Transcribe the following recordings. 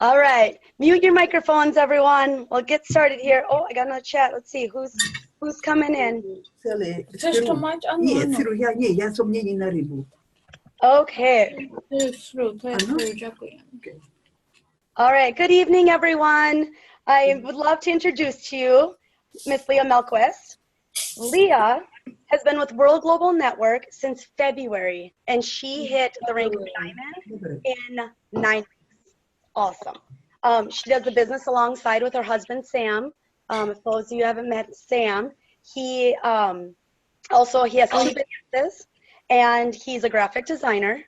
All right, mute your microphones, everyone. We'll get started here. Oh, I got another chat. Let's see who's coming in. Okay. All right. Good evening, everyone. I would love to introduce to you Miss Leah Melquist. Leah has been with World Global Network since February, and she hit the rank of diamond in 9 weeks. Awesome. She does the business alongside with her husband, Sam. If those of you haven't met Sam, he has 2 businesses, and he's a graphic designer.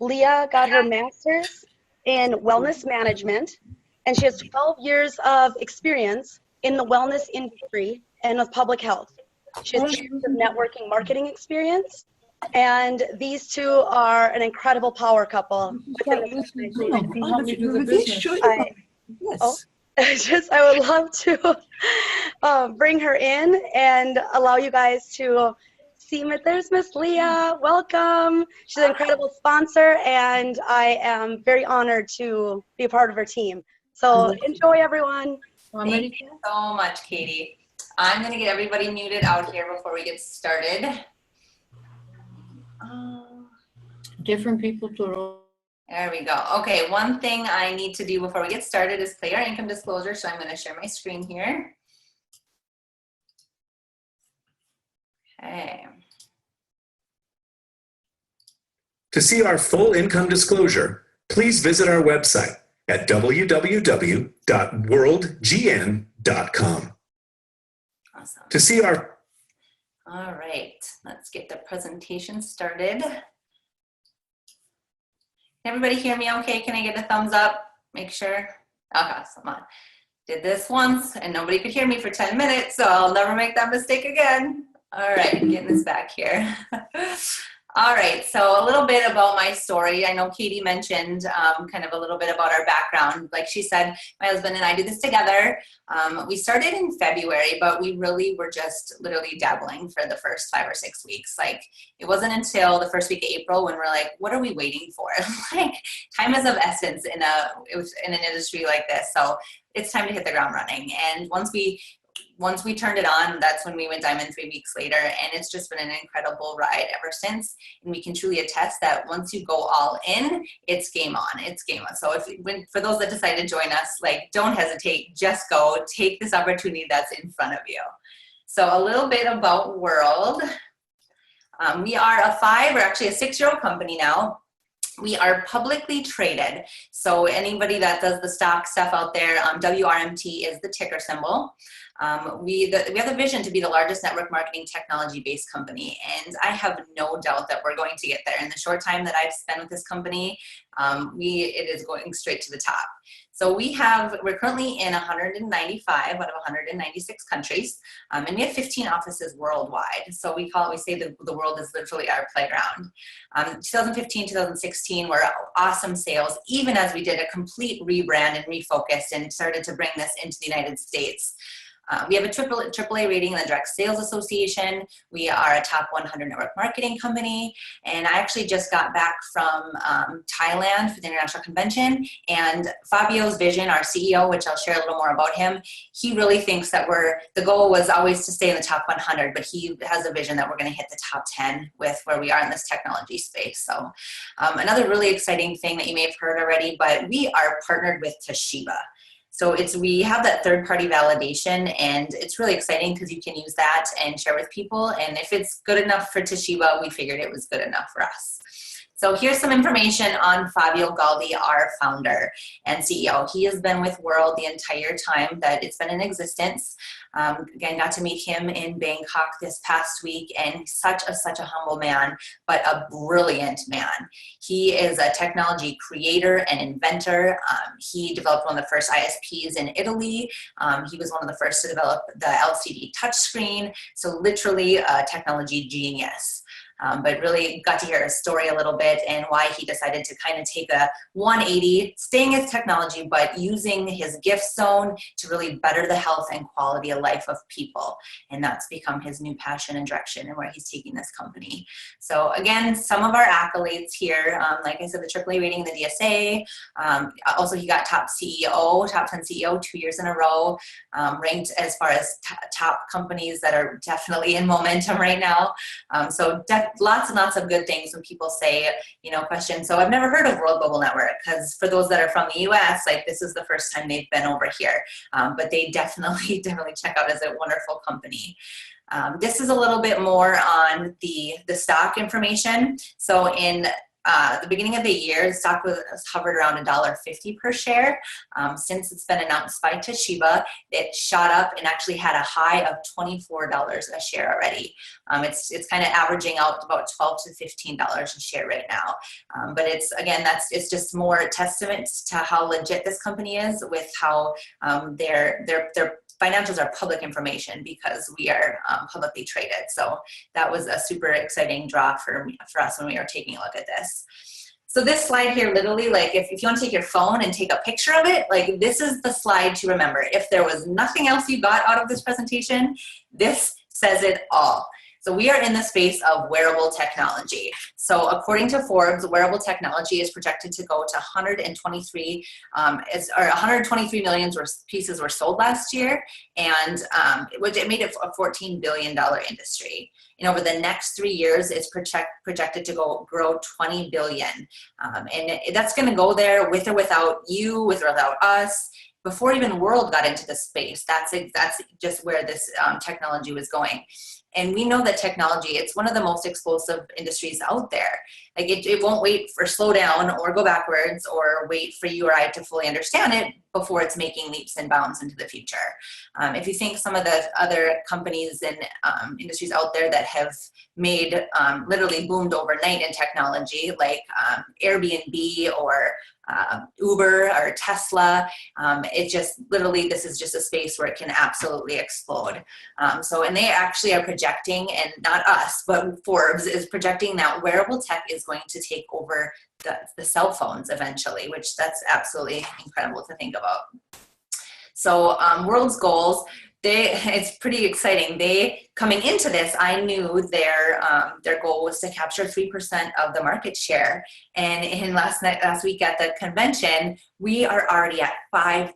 Leah got her master's in wellness management, and she has 12 years of experience in the wellness industry and with public health. She has 2 years of networking marketing experience, and these 2 are an incredible power couple. I would love to bring her in and allow you guys to see me. There's Miss Leah. Welcome. She's an incredible sponsor, and I am very honored to be a part of her team. So enjoy, everyone. Thank you so much, Katie. I'm going to get everybody muted out here before we get started. Different people to. There we go. Okay, one thing I need to do before we get started is play our income disclosure. So I'm going to share my screen here. Okay. To see our full income disclosure, please visit our website at www.worldgn.com. Awesome. To see our... All right, let's get the presentation started. Can everybody hear me okay? Can I get a thumbs up? Make sure. Okay, come on. Did this once and nobody could hear me for 10 minutes, so I'll never make that mistake again. All right, getting this back here. All right, so a little bit about my story. I know Katie mentioned kind of a little bit about our background. Like she said, my husband and I did this together. We started in February, but we really were just literally dabbling for the first 5 or 6 weeks. Like it wasn't until the first week of April when we're like, what are we waiting for? Like time is of essence in an industry like this. So it's time to hit the ground running. And once we turned it on, that's when we went diamond 3 weeks later, and it's just been an incredible ride ever since. And we can truly attest that once you go all in, it's game on. It's game on. So for those that decide to join us, like don't hesitate, just go, take this opportunity that's in front of you. So a little bit about World. We are a 6-year-old company now. We are publicly traded. So anybody that does the stock stuff out there, WRMT is the ticker symbol. We have the vision to be the largest network marketing technology-based company, and I have no doubt that we're going to get there. In the short time that I've spent with this company, it is going straight to the top. So we're currently in 195 out of 196 countries, and we have 15 offices worldwide. So we say that the world is literally our playground. 2015, 2016 were awesome sales, even as we did a complete rebrand and refocus and started to bring this into the United States. We have a AAA rating in the Direct Sales Association. We are a top 100 network marketing company. And I actually just got back from Thailand for the International Convention. And Fabio's vision, our CEO, which I'll share a little more about him, he really thinks that the goal was always to stay in the top 100, but he has a vision that we're going to hit the top 10 with where we are in this technology space. So another really exciting thing that you may have heard already, but we are partnered with Toshiba. So we have that third-party validation, and it's really exciting because you can use that and share with people. And if it's good enough for Toshiba, we figured it was good enough for us. So here's some information on Fabio Galdi, our founder and CEO. He has been with World the entire time that it's been in existence. Again, got to meet him in Bangkok this past week, and such a humble man, but a brilliant man. He is a technology creator and inventor. He developed one of the first ISPs in Italy. He was one of the first to develop the LCD touchscreen. So literally a technology genius. but really got to hear his story a little bit and why he decided to kind of take a 180, staying with technology, but using his gift zone to really better the health and quality of life of people. And that's become his new passion and direction and where he's taking this company. So again, some of our accolades here, like I said, the AAA rating, the DSA. Also, he got top CEO, top 10 CEO 2 years in a row, ranked as far as top companies that are definitely in momentum right now. So lots and lots of good things when people say, you know, question. So I've never heard of World Global Network, because for those that are from the US, like this is the first time they've been over here. But they definitely check out as a wonderful company. This is a little bit more on the stock information. So in the beginning of the year, the stock was hovered around $1.50 per share. Since it's been announced by Toshiba, it shot up and actually had a high of $24 a share already. It's kind of averaging out about $12 to $15 a share right now. But it's, again, it's just more testament to how legit this company is with how their financials are public information, because we are publicly traded. So that was a super exciting draw for us when we were taking a look at this. So this slide here, literally, like if you want to take your phone and take a picture of it, like this is the slide to remember. If there was nothing else you got out of this presentation, this says it all. So we are in the space of wearable technology. So according to Forbes, wearable technology is projected to go to 123 million pieces were sold last year, and it made it a $14 billion industry. And over the next 3 years, it's projected to grow 20 billion. And that's going to go there with or without you, with or without us. Before even World got into the space, that's just where this technology was going. And we know that technology, it's one of the most explosive industries out there. Like it won't wait for slow down or go backwards or wait for you or I to fully understand it before it's making leaps and bounds into the future. If you think some of the other companies and industries out there that have made literally boomed overnight in technology, like Airbnb or Uber or Tesla, it just literally, this is just a space where it can absolutely explode. And they actually are projecting, and not us, but Forbes is projecting that wearable tech is going to take over the cell phones eventually, which that's absolutely incredible to think about. So World's goals, it's pretty exciting. Coming into this, I knew their goal was to capture 3% of the market share. And last week at the convention, we are already at 5%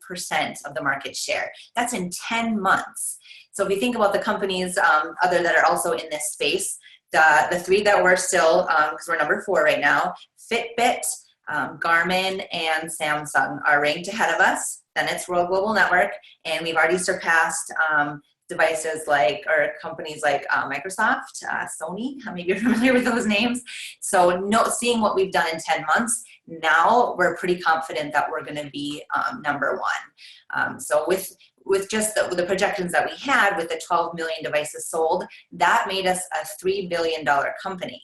of the market share. That's in 10 months. So if you think about the companies other that are also in this space, the three that we're still, because we're number 4 right now, Fitbit, Garmin, and Samsung are ranked ahead of us. Then it's World Global Network, and we've already surpassed devices or companies like Microsoft, Sony. Maybe you're familiar with those names. So seeing what we've done in 10 months, now we're pretty confident that we're going to be number 1. So with just the projections that we had with the 12 million devices sold, that made us a $3 billion company.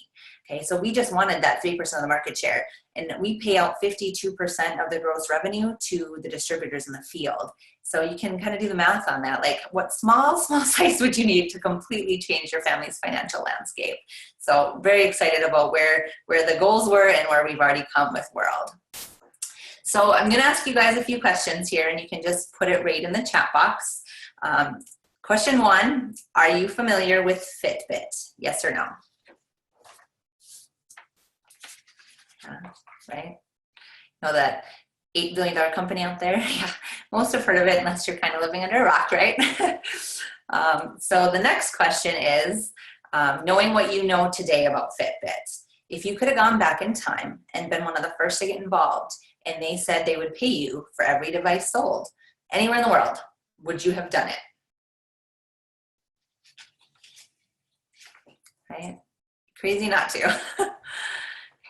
Okay, so we just wanted that 3% of the market share, and we pay out 52% of the gross revenue to the distributors in the field. So you can kind of do the math on that, like what small size would you need to completely change your family's financial landscape? So very excited about where the goals were and where we've already come with World. So I'm going to ask you guys a few questions here, and you can just put it right in the chat box. Question 1, are you familiar with Fitbit? Yes or no? Right? Know that $8 billion company out there? Yeah, most have heard of it unless you're kind of living under a rock, right? So the next question is, knowing what you know today about Fitbit, if you could have gone back in time and been one of the first to get involved, and they said they would pay you for every device sold anywhere in the world, would you have done it? Right? Crazy not to.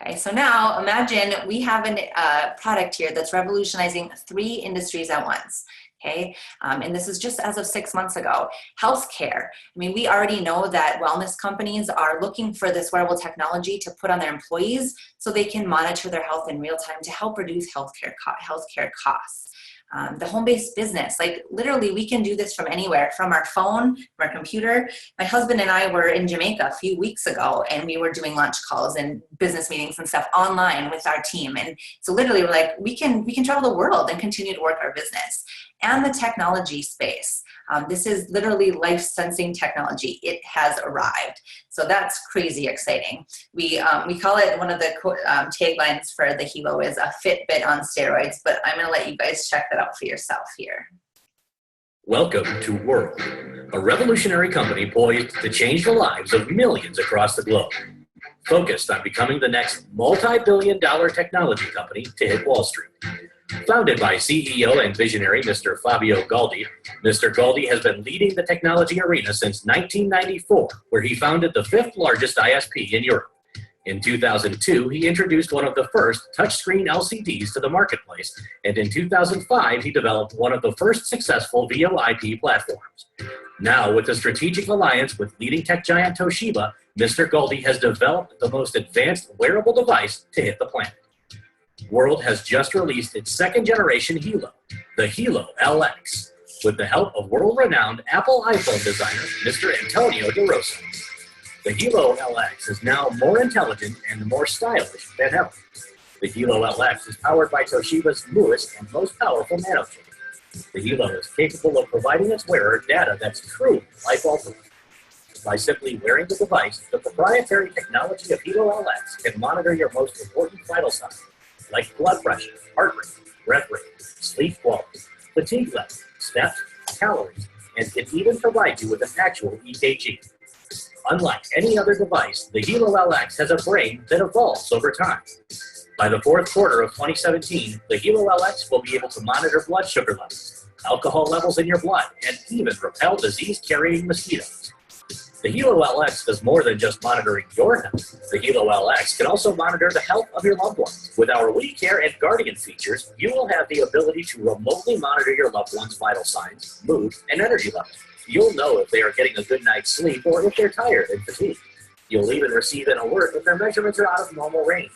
Okay, so now imagine we have a product here that's revolutionizing 3 industries at once. Okay, and this is just as of 6 months ago. Healthcare. I mean, we already know that wellness companies are looking for this wearable technology to put on their employees so they can monitor their health in real time to help reduce healthcare costs. the home-based business. Like literally we can do this from anywhere, from our phone, from our computer. My husband and I were in Jamaica a few weeks ago, and we were doing lunch calls and business meetings and stuff online with our team. And so literally we're like, we can travel the world and continue to work our business. And the technology space. This is literally life sensing technology. It has arrived. So that's crazy exciting. We call it, one of the taglines for the Hilo is a Fitbit on steroids, but I'm gonna let you guys check that out for yourself here. Welcome to World, a revolutionary company poised to change the lives of millions across the globe. Focused on becoming the next multi-billion-dollar technology company to hit Wall Street. Founded by CEO and visionary Mr. Fabio Galdi, Mr. Galdi has been leading the technology arena since 1994, where he founded the fifth largest ISP in Europe. In 2002, he introduced one of the first touchscreen LCDs to the marketplace, and in 2005, he developed one of the first successful VoIP platforms. Now, with a strategic alliance with leading tech giant Toshiba, Mr. Galdi has developed the most advanced wearable device to hit the planet. World has just released its second generation Hilo, the Hilo LX, with the help of world-renowned Apple iPhone designer, Mr. Antonio De Rosa. The Hilo LX is now more intelligent and more stylish than ever. The Hilo LX is powered by Toshiba's newest and most powerful nanochip. The Hilo is capable of providing its wearer data that's truly life-altering. By simply wearing the device, the proprietary technology of Hilo LX can monitor your most important vital signs, like blood pressure, heart rate, breath rate, sleep quality, fatigue level, steps, calories, and can even provide you with an actual EKG. Unlike any other device, the Hilo LX has a brain that evolves over time. By the fourth quarter of 2017, the Hilo LX will be able to monitor blood sugar levels, alcohol levels in your blood, and even repel disease-carrying mosquitoes. The Hilo LX does more than just monitoring your health. The Hilo LX can also monitor the health of your loved ones. With our We Care and Guardian features, you will have the ability to remotely monitor your loved one's vital signs, mood, and energy levels. You'll know if they are getting a good night's sleep or if they're tired and fatigued. You'll even receive an alert if their measurements are out of normal range.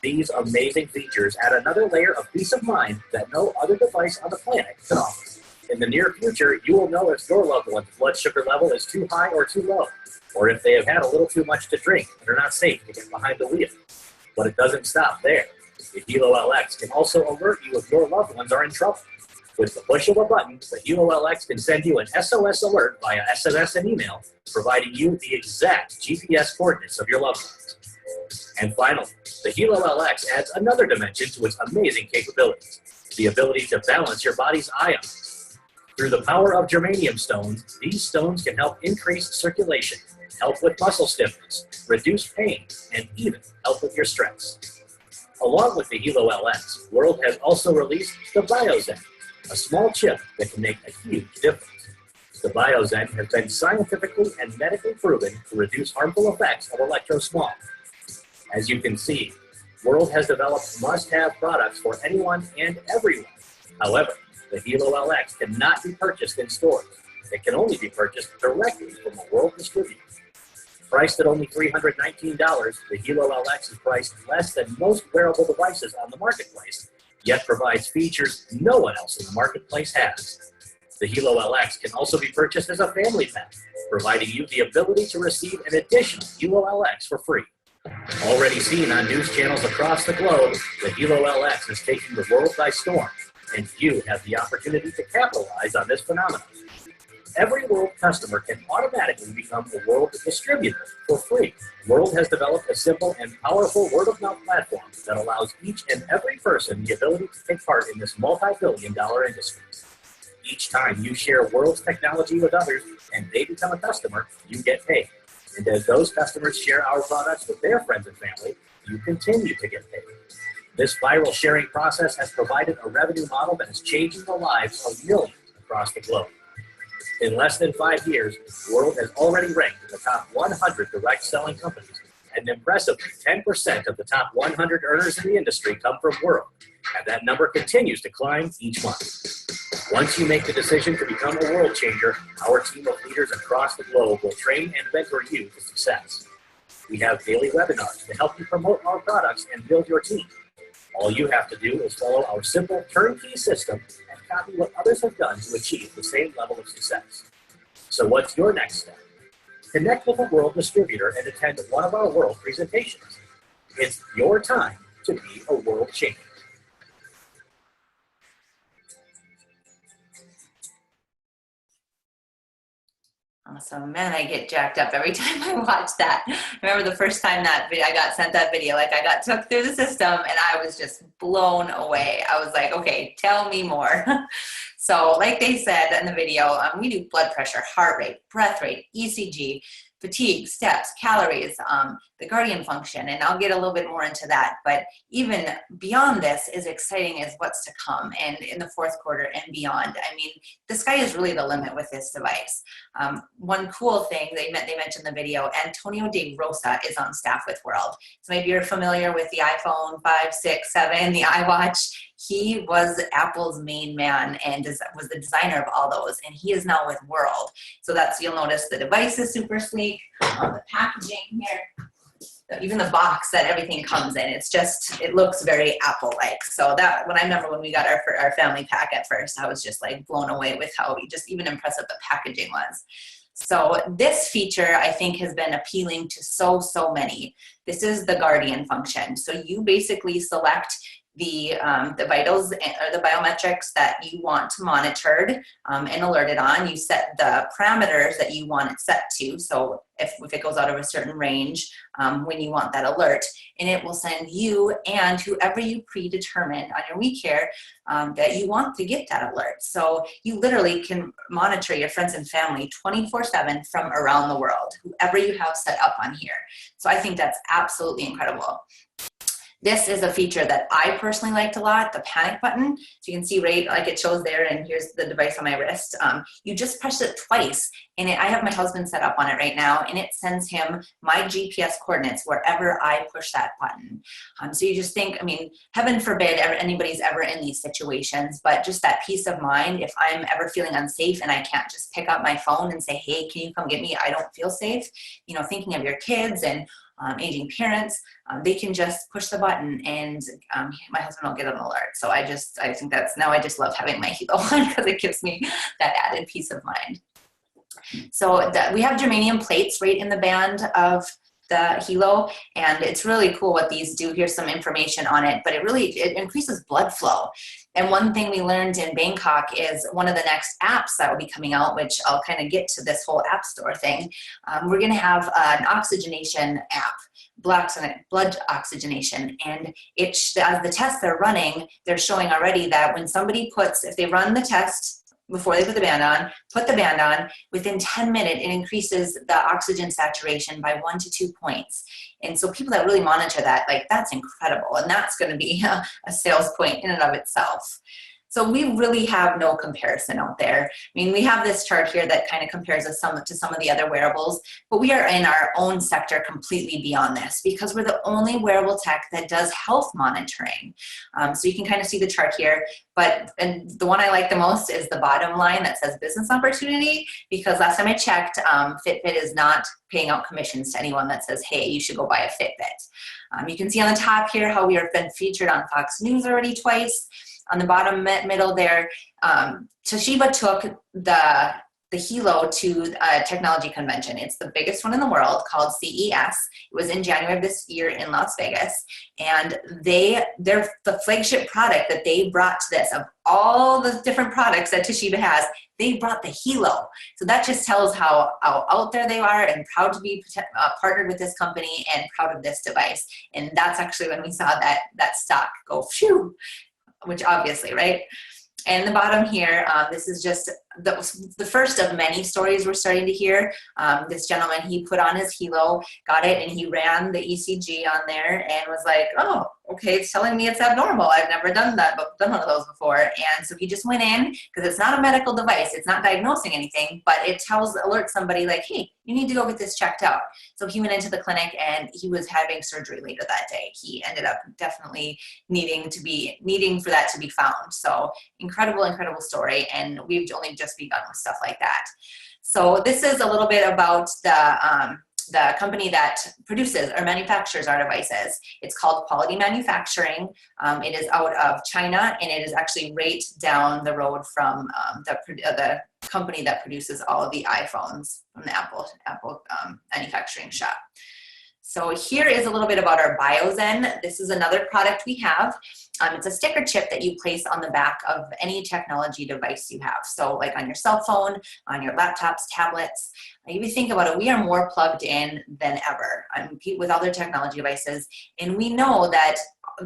These amazing features add another layer of peace of mind that no other device on the planet can offer. In the near future, you will know if your loved one's blood sugar level is too high or too low, or if they have had a little too much to drink and are not safe to get behind the wheel. But it doesn't stop there. The Hilo LX can also alert you if your loved ones are in trouble. With the push of a button, the Hilo LX can send you an SOS alert via SMS and email, providing you the exact GPS coordinates of your loved ones. And finally, the Hilo LX adds another dimension to its amazing capabilities, the ability to balance your body's ions. Through the power of germanium stones, these stones can help increase circulation, help with muscle stiffness, reduce pain, and even help with your stress. Along with the Hilo LX, World has also released the BioZen, a small chip that can make a huge difference. The BioZen has been scientifically and medically proven to reduce harmful effects of electrosmog. As you can see, World has developed must-have products for anyone and everyone. However, the Hilo LX cannot be purchased in stores. It can only be purchased directly from a World distributor. Priced at only $319, the Hilo LX is priced less than most wearable devices on the marketplace, yet provides features no one else in the marketplace has. The Hilo LX can also be purchased as a family pack, providing you the ability to receive an additional Hilo LX for free. Already seen on news channels across the globe, the Hilo LX is taking the world by storm, and you have the opportunity to capitalize on this phenomenon. Every World customer can automatically become a World distributor for free. World has developed a simple and powerful word-of-mouth platform that allows each and every person the ability to take part in this multi-billion-dollar industry. Each time you share World's technology with others and they become a customer, you get paid. And as those customers share our products with their friends and family, you continue to get paid. This viral sharing process has provided a revenue model that is changing the lives of millions across the globe. In less than 5 years, World has already ranked in the top 100 direct selling companies, and impressively 10% of the top 100 earners in the industry come from World, and that number continues to climb each month. Once you make the decision to become a world changer, our team of leaders across the globe will train and mentor you to success. We have daily webinars to help you promote our products and build your team. All you have to do is follow our simple turnkey system and copy what others have done to achieve the same level of success. So what's your next step? Connect with a World distributor and attend one of our World presentations. It's your time to be a world champion. Awesome. Man, I get jacked up every time I watch that. I remember the first time that I got sent that video, like I got took through the system and I was just blown away. I was like, okay, tell me more. So like they said in the video, we do blood pressure, heart rate, breath rate, ECG, fatigue, steps, calories, the Guardian function, and I'll get a little bit more into that. But even beyond this is exciting as what's to come and in the fourth quarter and beyond. I mean, the sky is really the limit with this device. One cool thing they mentioned in the video, Antonio De Rosa is on staff with World. So maybe you're familiar with the iPhone 5, 6, 7, the iWatch. He was Apple's main man and was the designer of all those, and he is now with World. So that's, you'll notice the device is super sleek, the packaging here, even the box that everything comes in, it looks very Apple-like. So that, when I remember when we got our family pack at first, I was just like blown away with how even impressive the packaging was. So this feature, I think, has been appealing to so many. This is the Guardian function. So you basically select the vitals or the biometrics that you want monitored and alerted on. You set the parameters that you want it set to. So if it goes out of a certain range, when you want that alert, and it will send you and whoever you predetermine on your WeCare that you want to get that alert. So you literally can monitor your friends and family 24/7 from around the world, whoever you have set up on here. So I think that's absolutely incredible. This is a feature that I personally liked a lot, the panic button. So you can see right, like it shows there, and here's the device on my wrist. You just press it twice, and I have my husband set up on it right now, and it sends him my GPS coordinates wherever I push that button. So you just think, I mean, heaven forbid anybody's ever in these situations, but just that peace of mind, if I'm ever feeling unsafe and I can't just pick up my phone and say, hey, can you come get me? I don't feel safe. You know, thinking of your kids and aging parents, they can just push the button and my husband will get an alert. So I think that's, now I just love having my Hilo on because it gives me that added peace of mind. So we have germanium plates right in the band of the Hilo, and it's really cool what these do. Here's some information on it, but it increases blood flow. And one thing we learned in Bangkok is one of the next apps that will be coming out, which I'll kind of get to this whole app store thing. We're going to have an oxygenation app, blood oxygenation. And as the tests they're running, they're showing already that when somebody if they run the test before they put the band on, within 10 minutes, it increases the oxygen saturation by 1 to 2 points. And so people that really monitor that, like, that's incredible. And that's going to be a sales point in and of itself. So we really have no comparison out there. I mean, we have this chart here that kind of compares us to some of the other wearables, but we are in our own sector completely beyond this because we're the only wearable tech that does health monitoring. So you can kind of see the chart here, and the one I like the most is the bottom line that says business opportunity, because last time I checked, Fitbit is not paying out commissions to anyone that says, hey, you should go buy a Fitbit. You can see on the top here how we have been featured on Fox News already twice. On the bottom middle there, Toshiba took the Hilo to a technology convention. It's the biggest one in the world, called CES. It was in January of this year in Las Vegas. And the flagship product that they brought to this, of all the different products that Toshiba has, they brought the Hilo. So that just tells how out there they are and proud to be partnered with this company and proud of this device. And that's actually when we saw that stock go phew, which obviously, right? And the bottom here, this is just the first of many stories we're starting to hear. This gentleman, he put on his Hilo, got it, and he ran the ECG on there and was like, oh, okay, it's telling me it's abnormal. I've never done one of those before. And so he just went in, because it's not a medical device, it's not diagnosing anything, but it alerts somebody like, hey, you need to go get this checked out. So he went into the clinic and he was having surgery later that day. He ended up definitely needing for that to be found. So incredible story. And we've only just begun with stuff like that. So this is a little bit about the company that produces or manufactures our devices. It's called Quality Manufacturing. It is out of China, and it is actually right down the road from the company that produces all of the iPhones from the Apple manufacturing shop. So here is a little bit about our BioZen. This is another product we have. It's a sticker chip that you place on the back of any technology device you have. So like on your cell phone, on your laptops, tablets. If you think about it, we are more plugged in than ever with other technology devices. And we know that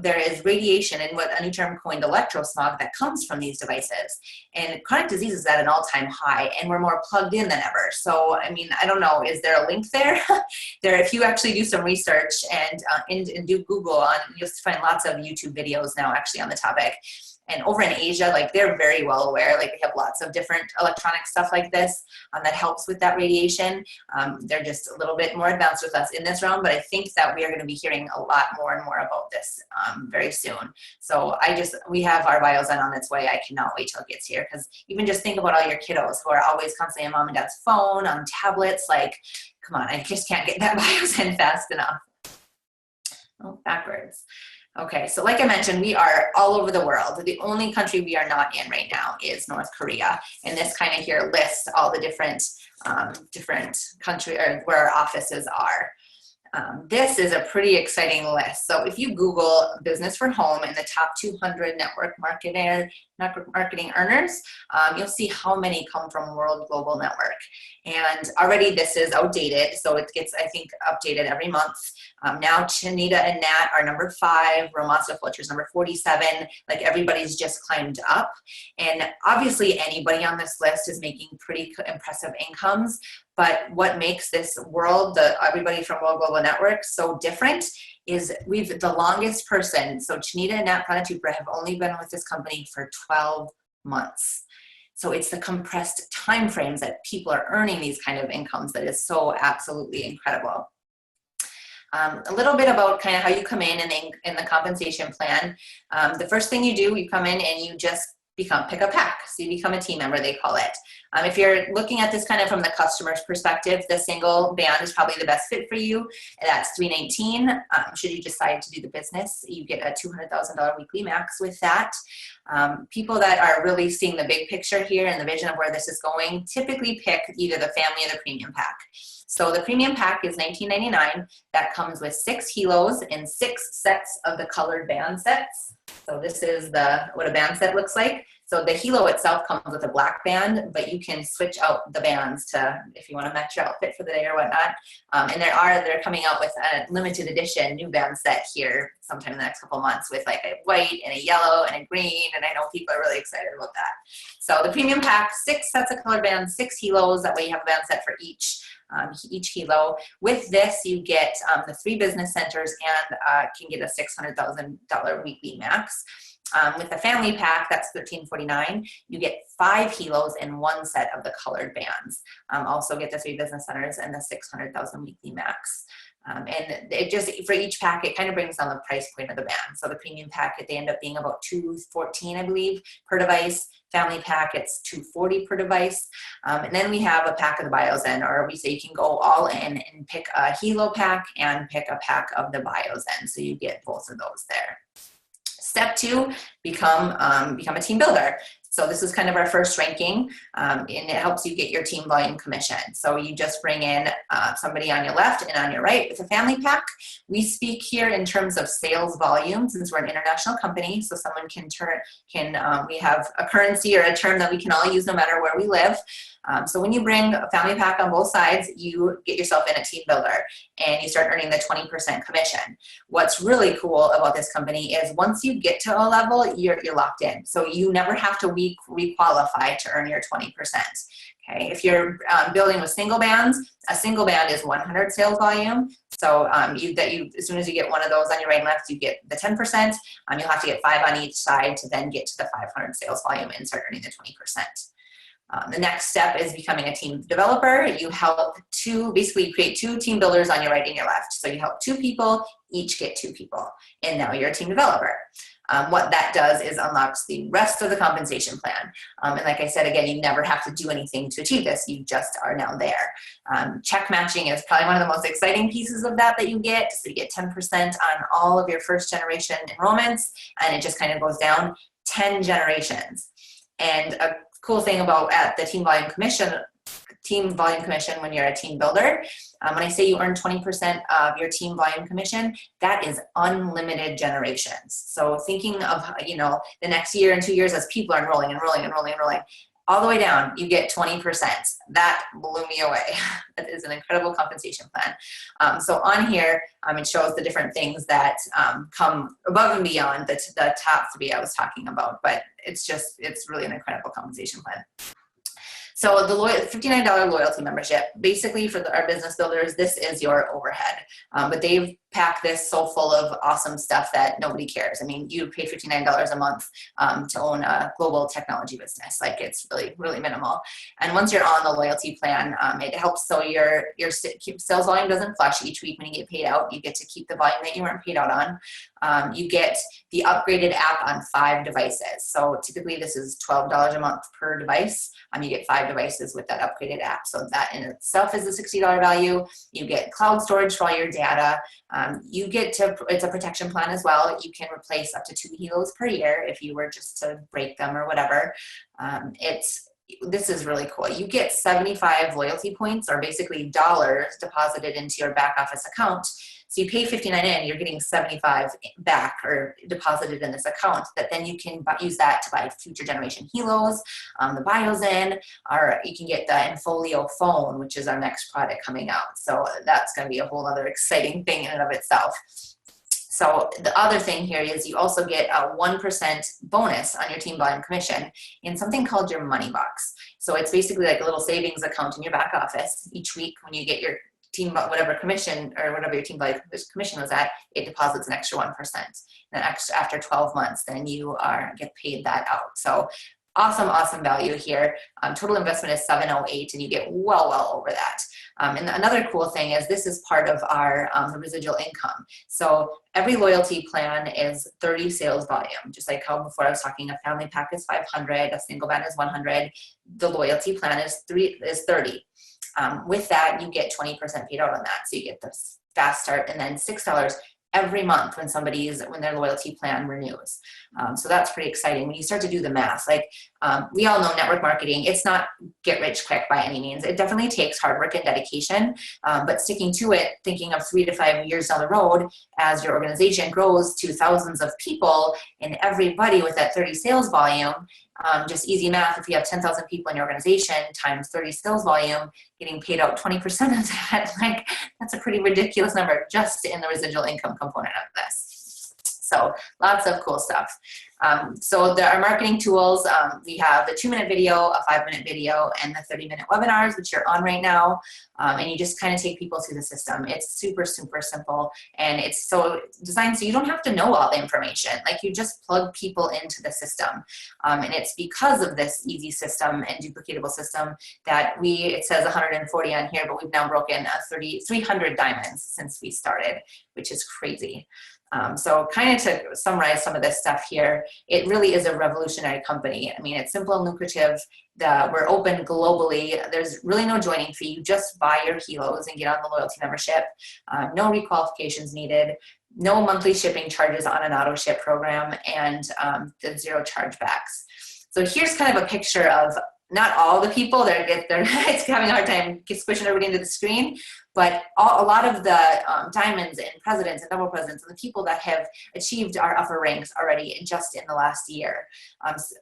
there is radiation and what a new term coined electrosmog that comes from these devices. And chronic disease is at an all-time high, and we're more plugged in than ever. So, I mean, I don't know, is there a link there? If you actually do some research and do Google on, you'll find lots of YouTube videos now actually on the topic. And over in Asia, like they're very well aware, like they have lots of different electronic stuff like this that helps with that radiation. They're just a little bit more advanced with us in this realm, but I think that we are going to be hearing a lot more and more about this very soon. So we have our BioZen on its way. I cannot wait till it gets here, because even just think about all your kiddos who are always constantly on mom and dad's phone, on tablets, like, come on, I just can't get that BioZen fast enough. Oh, backwards. Okay, so like I mentioned, we are all over the world. The only country we are not in right now is North Korea. And this kind of here lists all the different country or where our offices are. This is a pretty exciting list. So if you Google business for home and the top 200 network marketing earners, you'll see how many come from World Global Network. And already this is outdated, so it gets, I think, updated every month. Now Chanita and Nat are number 5, Romasa Fletcher is number 47, like everybody's just climbed up. And obviously anybody on this list is making pretty impressive incomes, but what makes this world, everybody from World Global Network so different is the longest person. So Chanita and Nat Pranatupra have only been with this company for 12 months. So it's the compressed time frames that people are earning these kind of incomes that is so absolutely incredible. A little bit about kind of how you come in the compensation plan. The first thing you do, you come in and you just pick a pack. So you become a team member, they call it. If you're looking at this kind of from the customer's perspective, the single band is probably the best fit for you. That's $319. Should you decide to do the business, you get a $200,000 weekly max with that. People that are really seeing the big picture here and the vision of where this is going typically pick either the family or the premium pack. So the premium pack is $19.99. That comes with 6 helos and 6 sets of the colored band sets. So this is what a band set looks like. So the helo itself comes with a black band, but you can switch out the bands to, if you want to match your outfit for the day or whatnot. And they're coming out with a limited edition new band set here sometime in the next couple months with like a white and a yellow and a green. And I know people are really excited about that. So the premium pack, 6 sets of colored bands, 6 helos. That way you have a band set for each helo. With this, you get the 3 business centers and can get a $600,000 weekly max. With the family pack, that's $1349. You get 5 helos and 1 set of the colored bands. Also get the 3 business centers and the $600,000 weekly max. And it just, for each pack, it kind of brings down the price point of the band. So the premium pack, they end up being about $214, I believe, per device. Family pack, it's $240 per device. And then we have a pack of the BioZen, or we say you can go all in and pick a helo pack and pick a pack of the BioZen. So you get both of those there. Step 2, become a team builder. So this is kind of our first ranking, and it helps you get your team volume commission. So you just bring in somebody on your left and on your right with a family pack. We speak here in terms of sales volume, since we're an international company, so someone we have a currency or a term that we can all use no matter where we live. So when you bring a family pack on both sides, you get yourself in a team builder and you start earning the 20% commission. What's really cool about this company is once you get to a level, you're locked in. So you never have to re-qualify to earn your 20%. Okay, if you're building with single bands, a single band is 100 sales volume. So as soon as you get one of those on your right and left, you get the 10%. You'll have to get 5 on each side to then get to the 500 sales volume and start earning the 20%. The next step is becoming a team developer. You help basically create 2 team builders on your right and your left. So you help 2 people, each get 2 people, and now you're a team developer. What that does is unlocks the rest of the compensation plan. And like I said, again, you never have to do anything to achieve this. You just are now there. Check matching is probably one of the most exciting pieces of that you get. So you get 10% on all of your first generation enrollments, and it just kind of goes down 10 generations. And a cool thing about at the team volume commission when you're a team builder, when I say you earn 20% of your team volume commission, that is unlimited generations. So thinking of, the next year and 2 years as people are enrolling, all the way down, you get 20%. That blew me away. That is an incredible compensation plan. So on here, it shows the different things that come above and beyond the top 3 I was talking about, but it's really an incredible compensation plan. So the $59 loyalty membership, basically for our business builders, this is your overhead. But they've packed this so full of awesome stuff that nobody cares. I mean, you pay $59 a month to own a global technology business. Like, it's really, really minimal. And once you're on the loyalty plan, it helps so your sales volume doesn't flush each week when you get paid out. You get to keep the volume that you weren't paid out on. You get the upgraded app on 5 devices. So typically this is $12 a month per device. You get 5 devices with that upgraded app. So that in itself is a $60 value. You get cloud storage for all your data. It's a protection plan as well. You can replace up to 2 helos per year if you were just to break them or whatever. This is really cool. You get 75 loyalty points, or basically dollars, deposited into your back office account. So you pay $59 in, you're getting 75 back or deposited in this account that then you can use that to buy future generation helos, the bios in, or you can get the Infolio phone, which is our next product coming out. So that's going to be a whole other exciting thing in and of itself. So the other thing here is you also get a 1% bonus on your team volume commission in something called your money box. So it's basically like a little savings account in your back office. Each week when you get your team, whatever commission or whatever your team volume commission was at, it deposits an extra 1%. And after 12 months, then you get paid that out. So awesome value here. Total investment is $708, and you get well over that. And another cool thing is this is part of our the residual income. So every loyalty plan is 30 sales volume, just like how before I was talking, a family pack is 500, a single van is 100. The loyalty plan is 30. With that, you get 20% paid out on that. So you get the fast start, and then $6 every month when their loyalty plan renews. So that's pretty exciting when you start to do the math. Like, we all know network marketing, it's not get rich quick by any means. It definitely takes hard work and dedication, but sticking to it, thinking of 3 to 5 years down the road as your organization grows to thousands of people and everybody with that 30 sales volume, just easy math, if you have 10,000 people in your organization times 30 sales volume, getting paid out 20% of that, like, that's a pretty ridiculous number just in the residual income component of this. So lots of cool stuff. So there are marketing tools. We have the 2-minute video, a 5-minute video, and the 30-minute webinars, which you're on right now. And you just kind of take people through the system. It's super simple, and it's so designed so you don't have to know all the information. Like, you just plug people into the system. And it's because of this easy system and duplicatable system that it says 140 on here, but we've now broken 300 diamonds since we started, which is crazy. So kind of to summarize some of this stuff here, it really is a revolutionary company. I mean, it's simple and lucrative. We're open globally. There's really no joining fee. You just buy your kilos and get on the loyalty membership. No requalifications needed. No monthly shipping charges on an auto ship program, and the 0 chargebacks. So here's kind of a picture of not all the people it's having a hard time squishing everybody into the screen, but a lot of the diamonds and presidents and double presidents and the people that have achieved our upper ranks already just in the last year.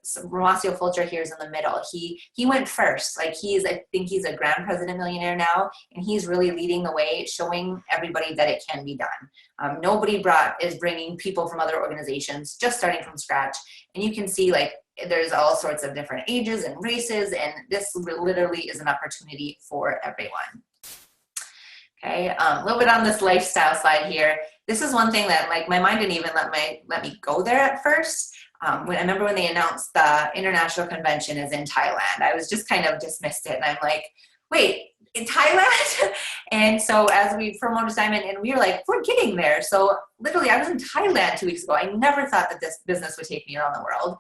So Romacio Fulcher here is in the middle. He went first. Like, I think he's a grand president millionaire now, and he's really leading the way, showing everybody that it can be done. Nobody is bringing people from other organizations, just starting from scratch. And you can see, like, there's all sorts of different ages and races, and this literally is an opportunity for everyone. Okay, a little bit on this lifestyle slide here. This is one thing that, like, my mind didn't even let me go there at first. I remember when they announced the international convention is in Thailand, I was just kind of dismissed it, and I'm like, wait, in Thailand. And so as we promoted Diamond, and we were like, we're getting there. So literally I was in Thailand 2 weeks ago. I never thought that this business would take me around the world.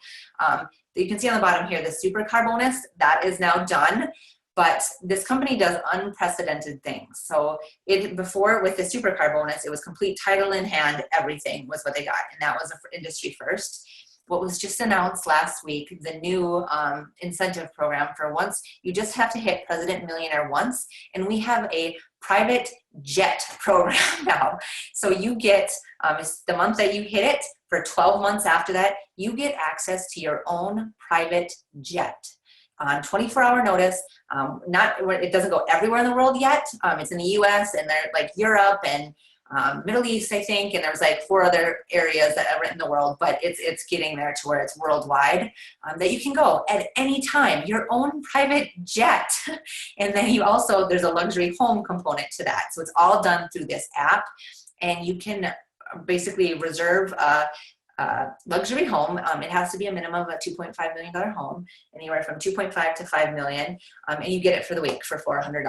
You can see on the bottom here, the supercar bonus, that is now done. But this company does unprecedented things. So before with the supercar bonus, it was complete title in hand, everything was what they got. And that was an industry first. What was just announced last week, the new incentive program for once, you just have to hit President Millionaire once. And we have a private jet program now. So you get, the month that you hit it, for 12 months after that, you get access to your own private jet on 24-hour notice. It doesn't go everywhere in the world yet. It's in the US and they're like Europe and Middle East, I think, and there's like 4 other areas that are in the world, but it's getting there to where it's worldwide, that you can go at any time, your own private jet. And then there's a luxury home component to that. So it's all done through this app, and you can basically reserve a luxury home. It has to be a minimum of a $2.5 million home, anywhere from 2.5 to 5 million, and you get it for the week for $400.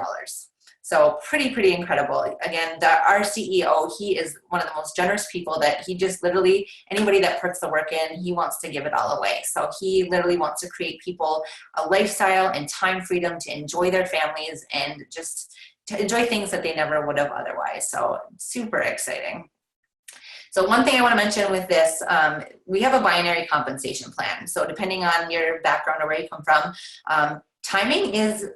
So pretty incredible. Again, our CEO, he is one of the most generous people, that he just literally, anybody that puts the work in, he wants to give it all away. So he literally wants to create people a lifestyle and time freedom to enjoy their families and just to enjoy things that they never would have otherwise. So super exciting. So one thing I want to mention with this, we have a binary compensation plan. So depending on your background or where you come from, timing is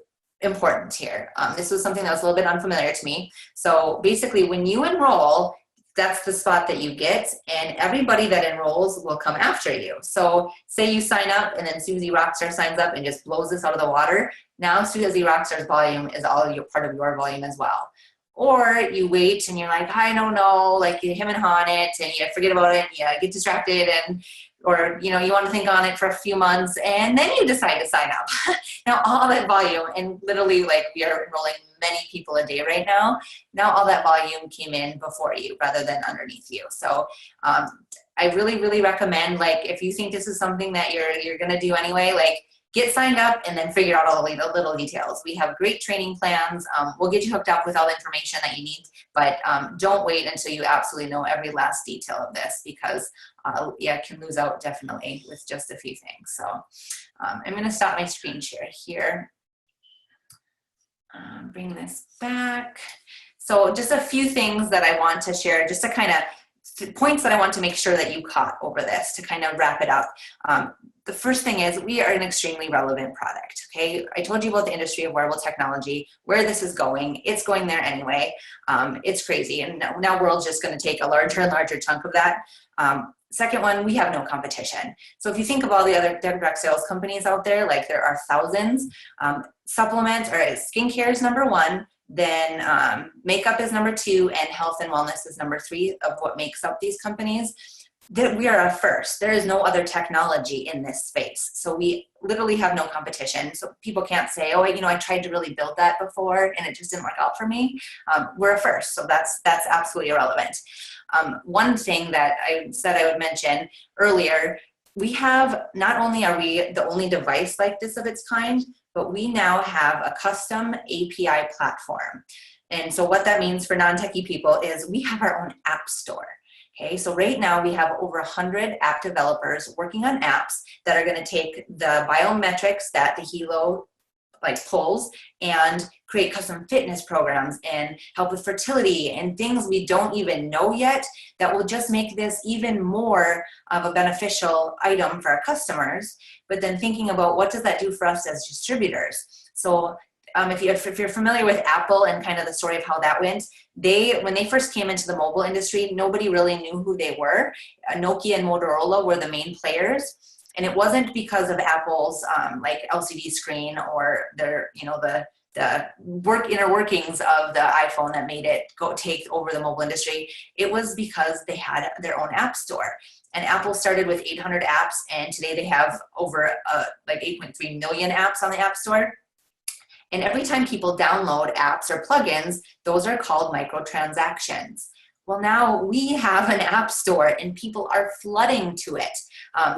important here. This was something that was a little bit unfamiliar to me. So basically when you enroll, that's the spot that you get, and everybody that enrolls will come after you. So say you sign up and then Susie Rockstar signs up and just blows this out of the water. Now Susie Rockstar's volume is all part of your volume as well. Or you wait and you're like, I don't know, like you him and haw on it and you forget about it, you get distracted, or you want to think on it for a few months and then you decide to sign up. Now all that volume, and literally like we are enrolling many people a day right now, all that volume came in before you rather than underneath you. So I really recommend, like, if you think this is something that you're going to do anyway, like, get signed up and then figure out all the little details. We have great training plans. We'll get you hooked up with all the information that you need, but don't wait until you absolutely know every last detail of this, because it can lose out definitely with just a few things. So I'm gonna stop my screen share here. Bring this back. So just a few things that I want to share, just to kind of points that I want to make sure that you caught over this to kind of wrap it up. The first thing is we are an extremely relevant product, okay? I told you about the industry of wearable technology, where this is going. It's going there anyway. It's crazy, and now world's just gonna take a larger and larger chunk of that. Second one, we have no competition. So if you think of all the other direct sales companies out there, like there are thousands. Supplement or skincare is number 1. Then makeup is number 2, and health and wellness is number 3 of what makes up these companies. That we are a first. There is no other technology in this space. So we literally have no competition. So people can't say, oh, I tried to really build that before and it just didn't work out for me. We're a first. So that's absolutely irrelevant. One thing that I said I would mention earlier, we have, not only are we the only device like this of its kind, but we now have a custom API platform. And so what that means for non-techie people is we have our own app store. Okay, so right now we have over 100 app developers working on apps that are going to take the biometrics that the Hilo pulls and create custom fitness programs and help with fertility and things we don't even know yet that will just make this even more of a beneficial item for our customers. But then thinking about what does that do for us as distributors. So if you're familiar with Apple and kind of the story of how that went, when they first came into the mobile industry, nobody really knew who they were. Nokia and Motorola were the main players. And it wasn't because of Apple's LCD screen or their, the inner workings of the iPhone that made it take over the mobile industry. It was because they had their own app store. And Apple started with 800 apps, and today they have over 8.3 million apps on the App Store. And every time people download apps or plugins, those are called microtransactions. Well, now we have an app store and people are flooding to it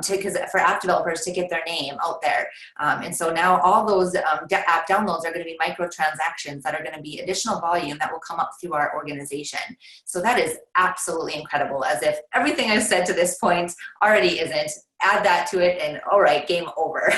because for app developers to get their name out there. And so now all those app downloads are going to be microtransactions that are going to be additional volume that will come up through our organization. So that is absolutely incredible, as if everything I've said to this point already isn't. Add that to it and all right, game over.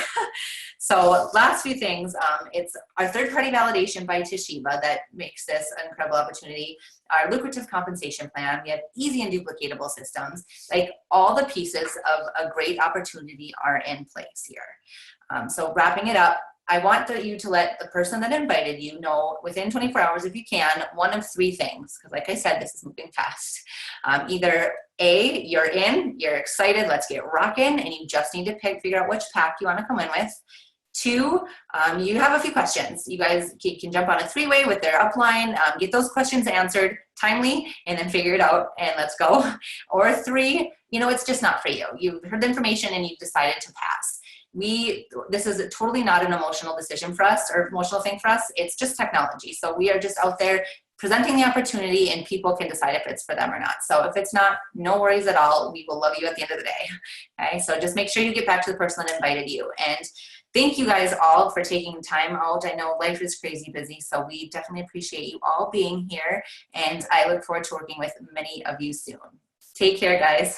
So last few things, it's our third-party validation by Toshiba that makes this an incredible opportunity. Our lucrative compensation plan, we have easy and duplicatable systems. Like all the pieces of a great opportunity are in place here. So wrapping it up, I want you to let the person that invited you know within 24 hours, if you can, one of three things. Because like I said, this is moving fast. Either A, you're in, you're excited, let's get rocking, and you just need to figure out which pack you want to come in with. Two, you have a few questions. You guys can jump on a three-way with their upline, get those questions answered timely, and then figure it out and let's go. Or three, it's just not for you. You've heard the information and you've decided to pass. This is totally not an emotional decision for us or emotional thing for us. It's just technology. So we are just out there presenting the opportunity and people can decide if it's for them or not. So if it's not, no worries at all. We will love you at the end of the day. Okay, so just make sure you get back to the person that invited you. And thank you guys all for taking time out. I know life is crazy busy, so we definitely appreciate you all being here. And I look forward to working with many of you soon. Take care, guys.